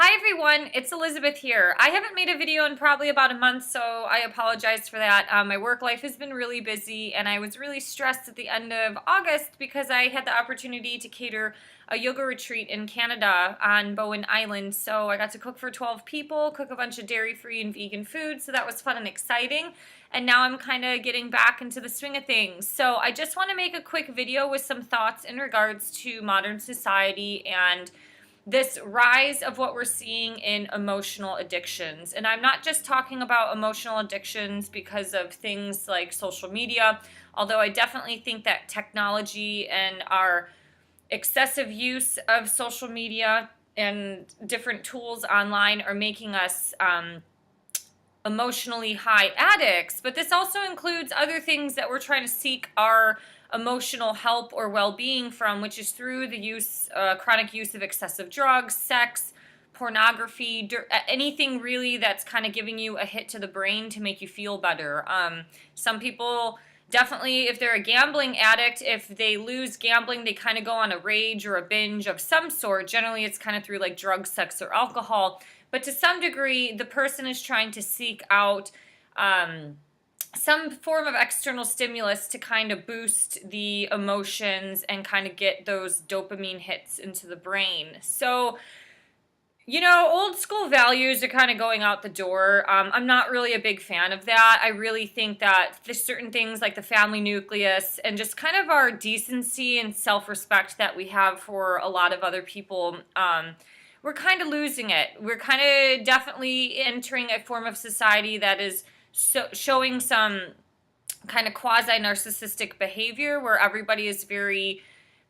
Hi everyone, it's Elizabeth here. I haven't made a video in probably about a month, so I apologize for that. My work life has been really busy, and I was really stressed at the end of August because I had the opportunity to cater a yoga retreat in Canada on Bowen Island. So I got to cook for 12 people, cook a bunch of dairy-free and vegan food, so that was fun and exciting. And now I'm kind of getting back into the swing of things. So I just want to make a quick video with some thoughts in regards to modern society and this rise of what we're seeing in emotional addictions. And I'm not just talking about emotional addictions because of things like social media, although I definitely think that technology and our excessive use of social media and different tools online are making us emotionally high addicts, but this also includes other things that we're trying to seek our emotional help or well-being from, which is through the chronic use of excessive drugs, sex, pornography, anything really that's kind of giving you a hit to the brain to make you feel better. Some people definitely, if they're a gambling addict, if they lose gambling, they kind of go on a rage or a binge of some sort. Generally, it's kind of through like drugs, sex, or alcohol. But to some degree, the person is trying to seek out some form of external stimulus to kind of boost the emotions and kind of get those dopamine hits into the brain. So, old school values are kind of going out the door. I'm not really a big fan of that. I really think that there's certain things like the family nucleus and just kind of our decency and self-respect that we have for a lot of other people, we're kind of losing it. We're kind of definitely entering a form of society that is showing some kind of quasi-narcissistic behavior where everybody is very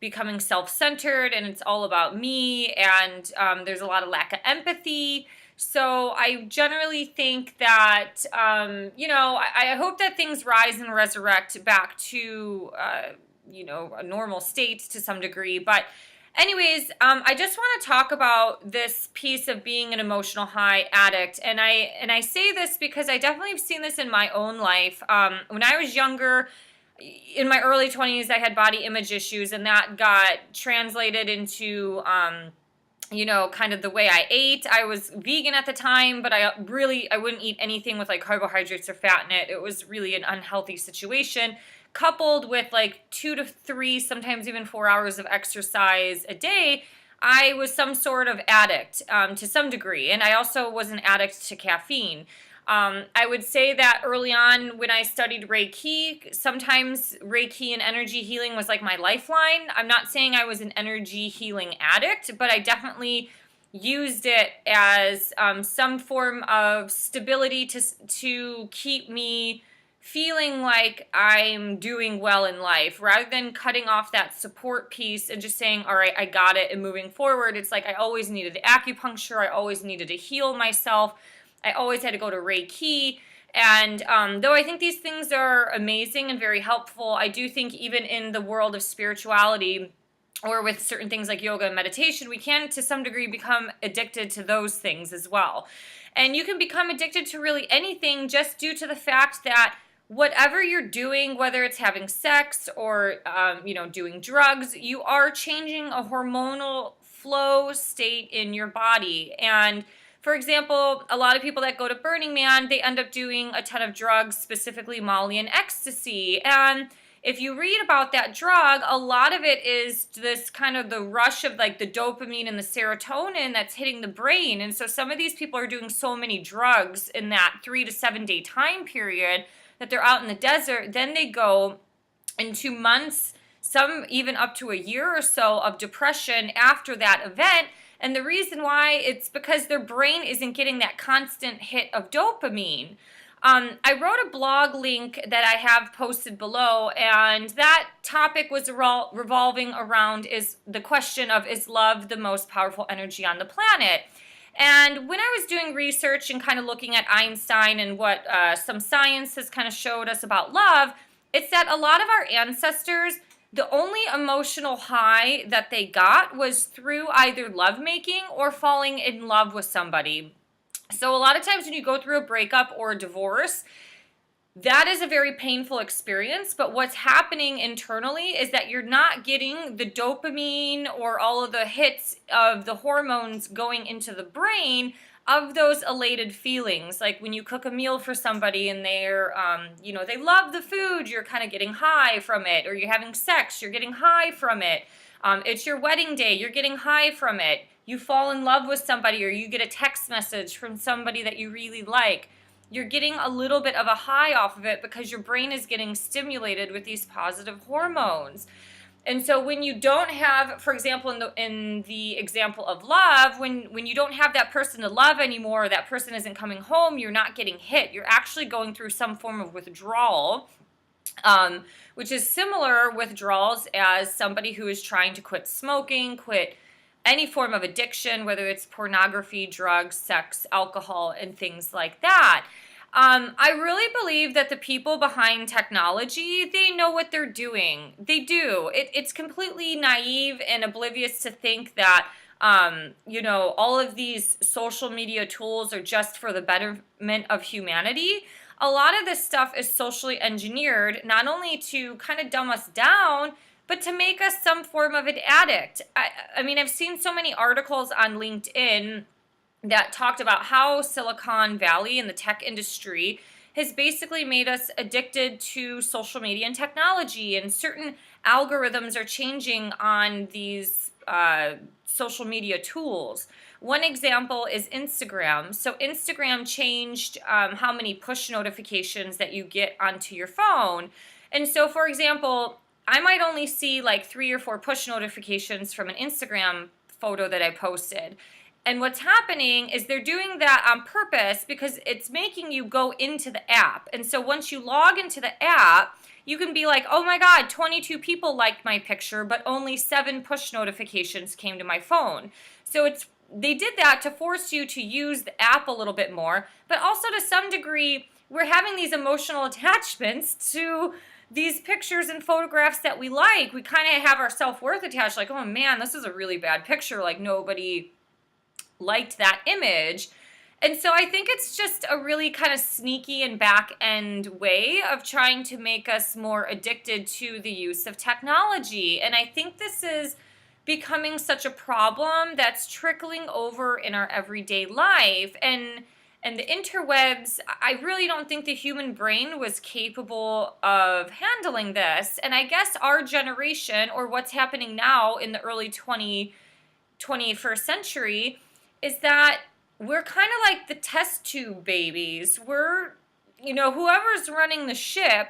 becoming self-centered and it's all about me, and there's a lot of lack of empathy. So I generally think that, I hope that things rise and resurrect back to, a normal state to some degree. But anyways, I just want to talk about this piece of being an emotional high addict, and I say this because I definitely have seen this in my own life. When I was younger, in my early 20s, I had body image issues, and that got translated into, kind of the way I ate. I was vegan at the time, but I wouldn't eat anything with like carbohydrates or fat in it. It was really an unhealthy situation, coupled with like 2 to 3, sometimes even 4 hours of exercise a day. I was some sort of addict to some degree, and I also was an addict to caffeine. I would say that early on when I studied Reiki, sometimes Reiki and energy healing was like my lifeline. I'm not saying I was an energy healing addict, but I definitely used it as some form of stability to keep me feeling like I'm doing well in life, rather than cutting off that support piece and just saying, all right, I got it, and moving forward. It's like I always needed acupuncture. I always needed to heal myself. I always had to go to Reiki. And though I think these things are amazing and very helpful, I do think even in the world of spirituality, or with certain things like yoga and meditation, we can to some degree become addicted to those things as well. And you can become addicted to really anything just due to the fact that whatever you're doing, whether it's having sex or, doing drugs, you are changing a hormonal flow state in your body. And for example, a lot of people that go to Burning Man, they end up doing a ton of drugs, specifically Molly and ecstasy. And if you read about that drug, a lot of it is this kind of the rush of like the dopamine and the serotonin that's hitting the brain. And so some of these people are doing so many drugs in that 3 to 7 day time period that they're out in the desert. Then they go into months, some even up to a year or so of depression after that event. And the reason why, it's because their brain isn't getting that constant hit of dopamine. I wrote a blog link that I have posted below, and that topic was revolving around is the question of, is love the most powerful energy on the planet? And when I was doing research and kind of looking at Einstein and what some science has kind of showed us about love, it's that a lot of our ancestors, the only emotional high that they got was through either lovemaking or falling in love with somebody. So a lot of times when you go through a breakup or a divorce, that is a very painful experience, but what's happening internally is that you're not getting the dopamine or all of the hits of the hormones going into the brain of those elated feelings. Like when you cook a meal for somebody and they're, they love the food, you're kind of getting high from it, or you're having sex, you're getting high from it. It's your wedding day, you're getting high from it. You fall in love with somebody, or you get a text message from somebody that you really like. You're getting a little bit of a high off of it because your brain is getting stimulated with these positive hormones. And so when you don't have, for example, in the example of love, when you don't have that person to love anymore, or that person isn't coming home, you're not getting hit. You're actually going through some form of withdrawal, which is similar withdrawals as somebody who is trying to quit smoking, quit any form of addiction, whether it's pornography, drugs, sex, alcohol, and things like that. I really believe that the people behind technology, they know what they're doing. They do. It's completely naive and oblivious to think that, all of these social media tools are just for the betterment of humanity. A lot of this stuff is socially engineered, not only to kind of dumb us down, but to make us some form of an addict. I mean, I've seen so many articles on LinkedIn that talked about how Silicon Valley and the tech industry has basically made us addicted to social media and technology, and certain algorithms are changing on these social media tools. One example is Instagram. So Instagram changed how many push notifications that you get onto your phone. And so, for example, I might only see like 3 or 4 push notifications from an Instagram photo that I posted. And what's happening is they're doing that on purpose because it's making you go into the app. And so once you log into the app, you can be like, oh my God, 22 people liked my picture, but only 7 push notifications came to my phone. So they did that to force you to use the app a little bit more, but also to some degree, we're having these emotional attachments to these pictures and photographs that we like. We kind of have our self-worth attached, like, oh man, this is a really bad picture, like nobody liked that image. And so I think it's just a really kind of sneaky and back end way of trying to make us more addicted to the use of technology. And I think this is becoming such a problem that's trickling over in our everyday life. And the interwebs, I really don't think the human brain was capable of handling this. And I guess our generation, or what's happening now in the early 21st century, is that we're kind of like the test tube babies. We're, whoever's running the ship,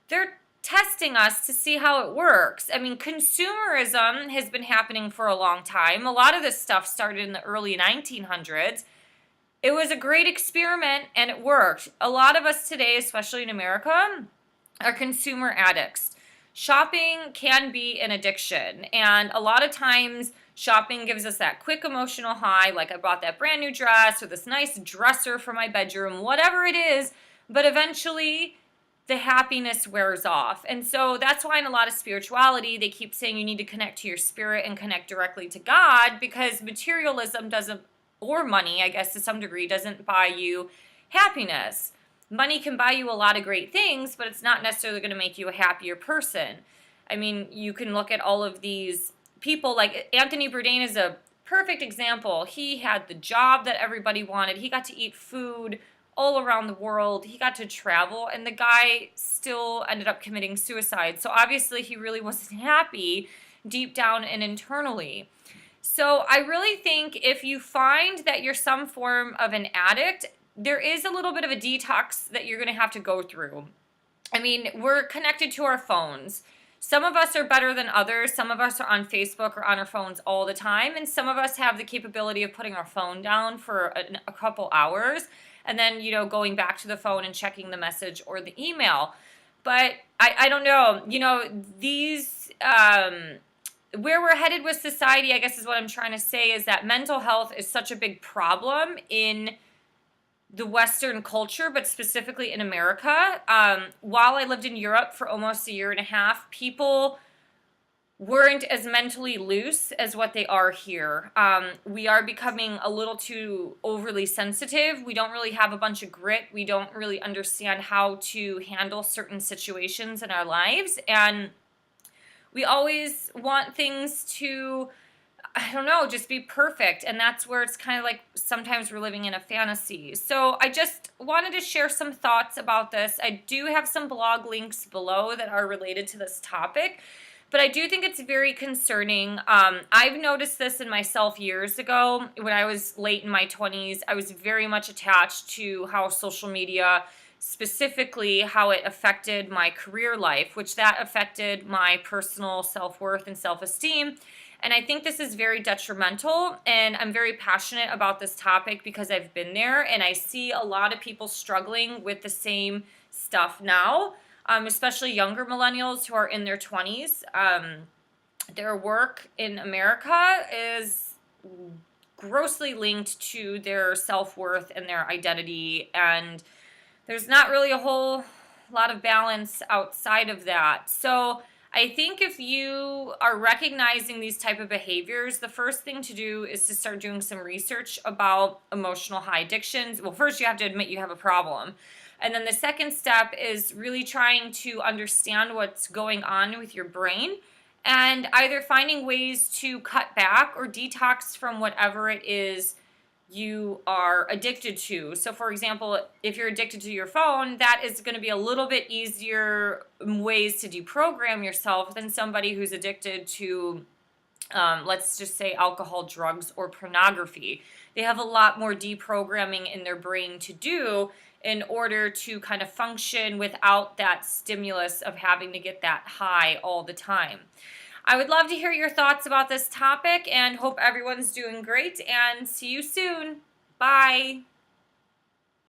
they're testing us to see how it works. I mean, consumerism has been happening for a long time. A lot of this stuff started in the early 1900s. It was a great experiment and it worked. A lot of us today, especially in America, are consumer addicts. Shopping can be an addiction, and a lot of times shopping gives us that quick emotional high, like I bought that brand new dress or this nice dresser for my bedroom, whatever it is, but eventually the happiness wears off. And so that's why in a lot of spirituality, they keep saying you need to connect to your spirit and connect directly to God, because materialism doesn't, or money, I guess to some degree, doesn't buy you happiness. Money can buy you a lot of great things, but it's not necessarily going to make you a happier person. I mean, you can look at all of these people, like Anthony Bourdain is a perfect example. He had the job that everybody wanted. He got to eat food all around the world. He got to travel, and the guy still ended up committing suicide. So obviously he really wasn't happy deep down and internally. So I really think if you find that you're some form of an addict, there is a little bit of a detox that you're going to have to go through. I mean, we're connected to our phones. Some of us are better than others. Some of us are on Facebook or on our phones all the time. And some of us have the capability of putting our phone down for a couple hours and then, going back to the phone and checking the message or the email. But I don't know, these, where we're headed with society, I guess is what I'm trying to say, is that mental health is such a big problem in the Western culture, but specifically in America. While I lived in Europe for almost a year and a half, people weren't as mentally loose as what they are here. We are becoming a little too overly sensitive. We don't really have a bunch of grit. We don't really understand how to handle certain situations in our lives. And we always want things to, I don't know, just be perfect. And that's where it's kind of like sometimes we're living in a fantasy. So I just wanted to share some thoughts about this. I do have some blog links below that are related to this topic, but I do think it's very concerning. I've noticed this in myself years ago when I was late in my 20s. I was very much attached to how social media, specifically how it affected my career life, which that affected my personal self-worth and self-esteem. And I think this is very detrimental, and I'm very passionate about this topic because I've been there, and I see a lot of people struggling with the same stuff now, especially younger millennials who are in their 20s. Their work in America is grossly linked to their self-worth and their identity, and there's not really a whole lot of balance outside of that. So I think if you are recognizing these type of behaviors, the first thing to do is to start doing some research about emotional high addictions. Well, first you have to admit you have a problem. And then the second step is really trying to understand what's going on with your brain and either finding ways to cut back or detox from whatever it is you are addicted to. So for example, if you're addicted to your phone, that is going to be a little bit easier ways to deprogram yourself than somebody who's addicted to, let's just say, alcohol, drugs, or pornography. They have a lot more deprogramming in their brain to do in order to kind of function without that stimulus of having to get that high all the time. I would love to hear your thoughts about this topic and hope everyone's doing great, and see you soon. Bye.